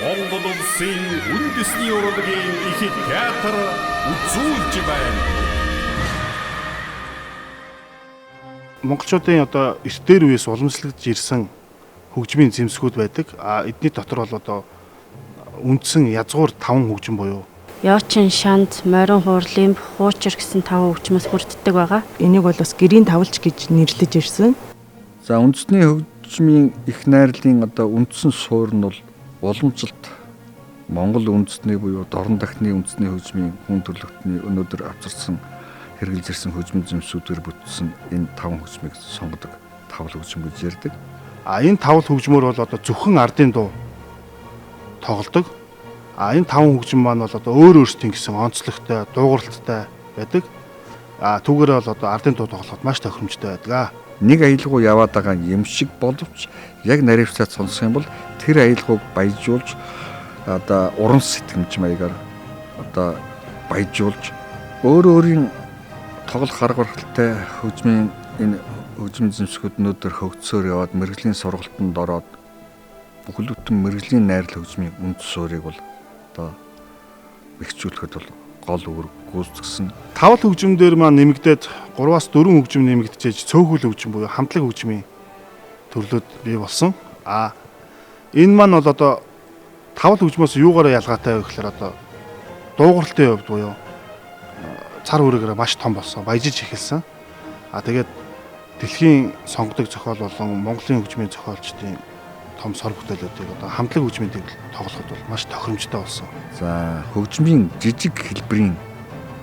Монгол улсын үндэсний урлагийн их театр үзүүлж байна. Монголчуудын одоо эрт дээр үеэс уламжлагдж ирсэн хөгжмийн зэмсгүүд байдаг. Эдний дотор бол одоо үндсэн язгуур 5 хөгжим буюу Яочин, шанд, морин хуурлын хуучир гэсэн 5 хөгжмөс бүрддэг байгаа. Энийг бол бас гэрийн тавлж гэж нэрлэж ирсэн. За үндэсний хөгжмийн их найрлын одоо үндсэн суур нь бол уламжлалт Монгол үндэсний буюу дорн дахны үндэсний хөгжмийн хүн төрөлхтний өнөөдөр авчирсан хэрэгжилж ирсэн хөгжмийн зэмсүүдээр бүтсэн энэ 5 хөгжмийг сонгодог тавл хөгжим гэж ярьдаг. энэ 5 хөгжмөр бол одоо зөвхөн ардын дуу тоглодог. Энэ 5 хөгжим маань бол одоо өөр өөрсдийн гэсэн онцлогтой, дуугарлалтай байдаг. Түүгээрээ бол одоо ардын дуу тоглоход маш тохиромжтой байдаг. Нэг аялгау яваад байгаа юм шиг боловч яг наривцаад сонсох юм бол тэр аялгауг баяжуулж одоо уран сэтгэмж маягаар одоо баяжуулж өөрийн тоглох арга барилтай хөгжмийн энэ хөгжмийн зэмсгүүд өнөөдөр хөгжсөөр яваад мэрэгжлийн сургалтанд ороод бүхэл бүтэн мэрэгжлийн найрал хөгжмийн үнд суурийг бол одоо бэхжүүлэхэд бол гол үүрэг гүйцэтгсэн. 5 хөгжмдөр маань нэмэгдээд 3-аас 4 хөгжим нэмэгдчихэж цөөхөл хөгжим буюу хамтлаг хөгжмийн төрлүүд бий болсон. Энэ маань бол одоо 5 хөгжмөөс юугаараа ялгаатай вэ гэхээр одоо дуугарлалтын хувьд буюу цар хүрээгээр маш том болсон, баяжиж эхэлсэн. Тэгээд дэлхийн сонгодог зохиол болон Монголын хөгжмийн зохиолчдын том сор бүтээлүүдийг одоо хамтлаг хөгжмийн тоглоход бол маш тохиромжтой болсон. За хөгжмийн жижиг хэлбэрийн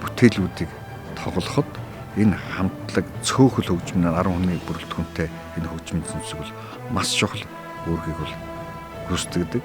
бүтээлүүдийг тоглоход энэ хамтлаг цөөхөл хөгжим нь 10 хүний бүрэлдэхүүнтэй энэ хөгжмийн зэмсэг бол маш чухал үүргийг бол гүйцэтгэдэг.